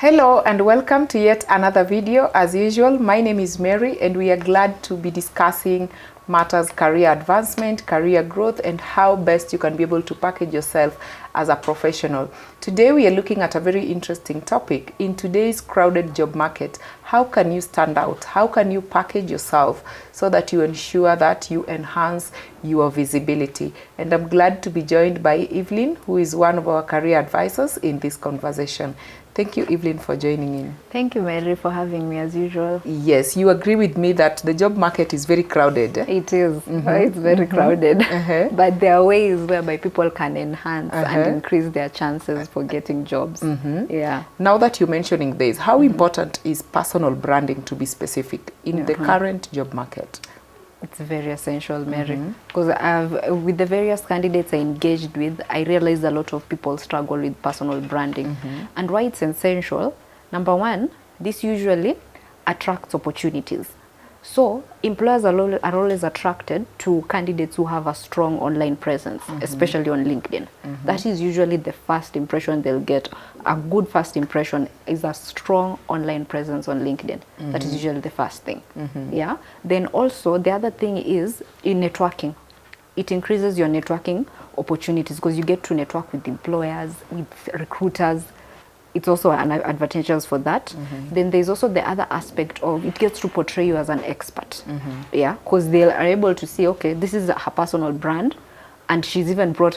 Hello and welcome to yet another video. As usual, my name is Mary and we are glad to be discussing matters career advancement, career growth, and how best you can be able to package yourself as a professional. Today we are looking at a very interesting topic. In today's crowded job market, how can you stand out? How can you package yourself so that you ensure that you enhance your visibility? And I'm glad to be joined by Evelyn, who is one of our career advisors in this conversation. Thank you, Evelyn, for joining in. Thank you, Mary, for having me as usual. Yes, you agree with me that the job market is very crowded. It is. It's very crowded. But there are ways whereby people can enhance and increase their chances for getting jobs. Yeah. Now that you're mentioning this, how important is personal branding, to be specific, in the current job market? It's very essential, Mary, because with the various candidates I engaged with, I realized a lot of people struggle with personal branding. And why it's essential, number one, this usually attracts opportunities. So employers are always attracted to candidates who have a strong online presence, especially on LinkedIn. That is usually the first impression they'll get. A good first impression is a strong online presence on LinkedIn. That is usually the first thing. Yeah. Then also the other thing is in networking. It increases your networking opportunities because you get to network with employers, with recruiters. It's also an advantageous for that. Then there's also the other aspect of it gets to portray you as an expert. Yeah, because they are able to see, okay, this is her personal brand, and she's even brought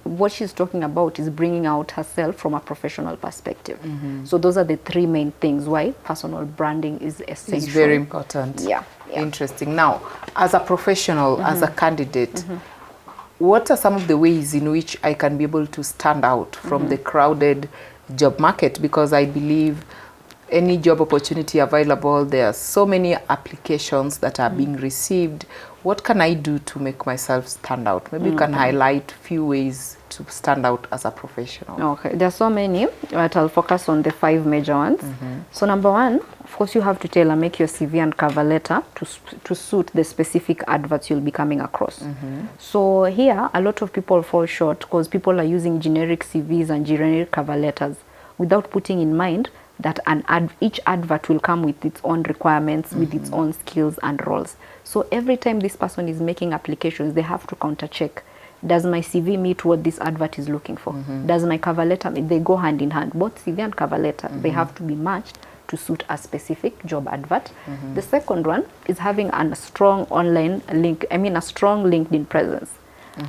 what she's talking about is bringing out herself from a professional perspective. So those are the three main things why personal branding is essential. It's very important. Yeah. Interesting. Now, as a professional, as a candidate, what are some of the ways in which I can be able to stand out from the crowded job market? Because I believe any job opportunity available, there are so many applications that are being received. What can I do to make myself stand out? Maybe you can highlight few ways to stand out as a professional. Okay, there are so many, but I'll focus on the 5 major ones. So number one, of course, you have to tailor make your CV and cover letter to suit the specific adverts you'll be coming across. So here, a lot of people fall short because people are using generic CVs and generic cover letters without putting in mind that each advert will come with its own requirements, with its own skills and roles. So every time this person is making applications, they have to counter check. Does my CV meet what this advert is looking for? Does my cover letter meet? They go hand in hand. Both CV and cover letter, they have to be matched to suit a specific job advert. The second one is having a strong online a strong LinkedIn presence.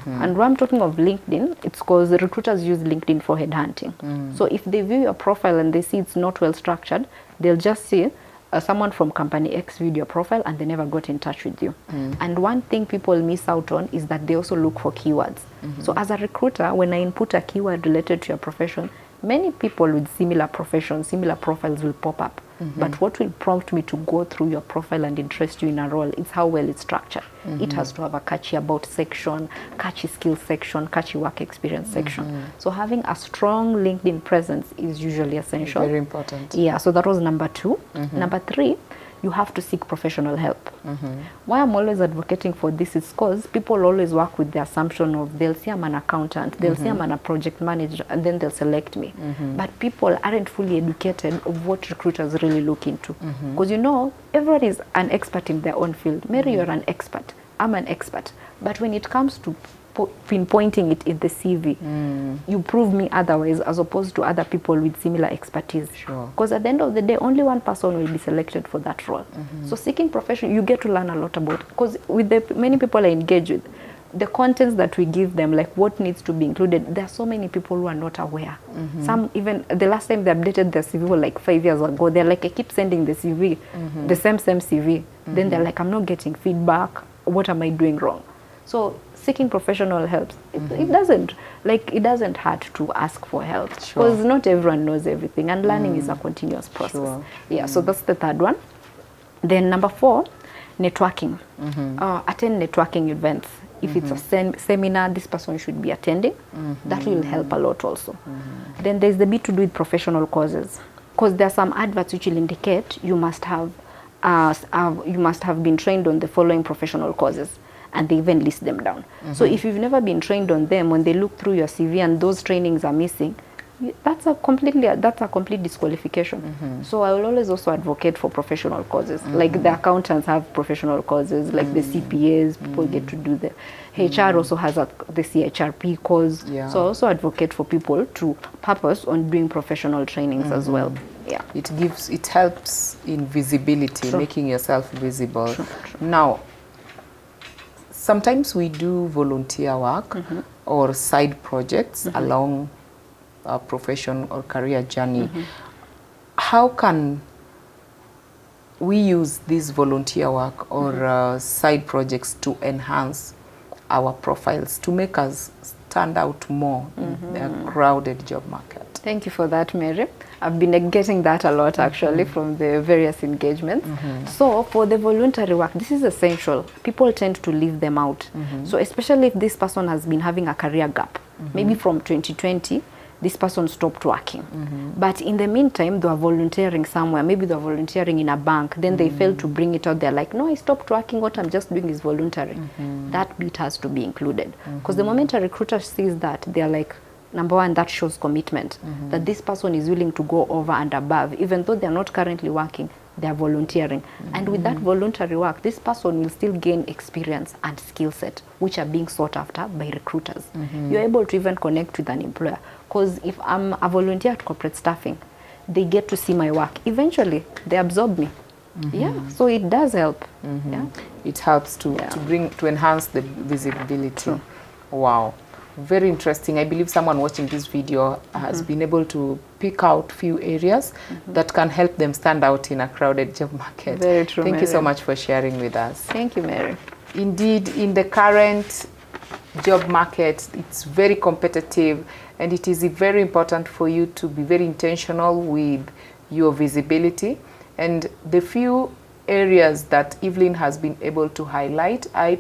And when I'm talking of LinkedIn, it's because the recruiters use LinkedIn for headhunting. So if they view your profile and they see it's not well structured, they'll just see someone from company X viewed your profile and they never got in touch with you. And one thing people miss out on is that they also look for keywords. So as a recruiter, when I input a keyword related to your profession, many people with similar professions, similar profiles will pop up. But what will prompt me to go through your profile and interest you in a role is how well it's structured. It has to have a catchy about section, catchy skills section, catchy work experience section. So having a strong LinkedIn presence is usually essential. Very important. Yeah, so that was number 2. Number 3, you have to seek professional help. Why I'm always advocating for this is because people always work with the assumption of they'll see I'm an accountant, they'll see I'm a project manager, and then they'll select me. But people aren't fully educated of what recruiters really look into. Because you know, everyone is an expert in their own field. Mary, you're an expert. I'm an expert. But when it comes to pinpointing it in the CV, you prove me otherwise as opposed to other people with similar expertise. Because at the end of the day, only one person will be selected for that role. So seeking profession, you get to learn a lot about, because with the many people I engage with, the contents that we give them, like what needs to be included, there are so many people who are not aware. Some even, the last time they updated their CV was like 5 years ago. They're like, I keep sending the CV, the same CV. Then they're like, I'm not getting feedback. What am I doing wrong? So seeking professional help, it doesn't hurt to ask for help, because not everyone knows everything, and learning is a continuous process. Yeah, so that's the third one. Then number 4, networking. Attend networking events. If it's a seminar, this person should be attending. That will help a lot also. Then there's the bit to do with professional causes, because there are some adverts which will indicate you must have been trained on the following professional causes. And they even list them down. So if you've never been trained on them, when they look through your CV and those trainings are missing, that's a complete disqualification. So I will always also advocate for professional causes. Like the accountants have professional causes, like the CPAs, people get to do the HR also has the CHRP cause. Yeah. So I also advocate for people to purpose on doing professional trainings as well. Yeah. It helps in visibility, True. making yourself visible. True. Now, sometimes we do volunteer work or side projects along our profession or career journey. How can we use this volunteer work or side projects to enhance our profiles, to make us stand out more in the crowded job market? Thank you for that, Mary. I've been getting that a lot actually from the various engagements. So for the voluntary work, this is essential. People tend to leave them out. So especially if this person has been having a career gap, maybe from 2020, this person stopped working. But in the meantime, they are volunteering somewhere. Maybe they are volunteering in a bank. Then they fail to bring it out. They're like, no, I stopped working. What I'm just doing is voluntary. That bit has to be included. Because the moment a recruiter sees that, they're like, number one, that shows commitment. That this person is willing to go over and above. Even though they're not currently working, they're volunteering. And with that voluntary work, this person will still gain experience and skill set, which are being sought after by recruiters. You're able to even connect with an employer. Because if I'm a volunteer at corporate staffing, they get to see my work. Eventually, they absorb me. Yeah, so it does help. Yeah. It helps to enhance the visibility. True. Wow. Very interesting. I believe someone watching this video has been able to pick out few areas that can help them stand out in a crowded job market. Very true, Thank you so Mary. much for sharing with us. Thank you, Mary. Indeed, in the current job market, it's very competitive, and it is very important for you to be very intentional with your visibility. And the few areas that Evelyn has been able to highlight, I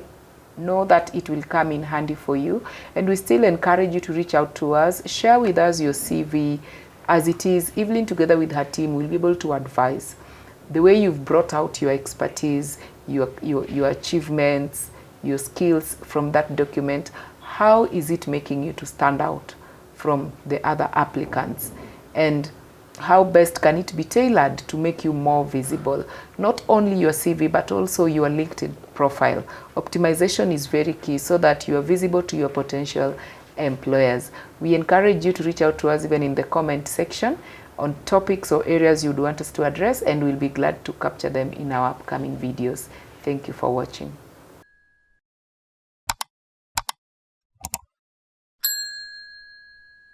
know that it will come in handy for you, and we still encourage you to reach out to us. Share with us your CV as it is. Evelyn, together with her team, will be able to advise the way you've brought out your expertise, your achievements, your skills from that document. How is it making you to stand out from the other applicants, and how best can it be tailored to make you more visible? Not only your CV, but also your LinkedIn profile. Optimization is very key so that you are visible to your potential employers. We encourage you to reach out to us even in the comment section on topics or areas you'd want us to address, and we'll be glad to capture them in our upcoming videos. Thank you for watching.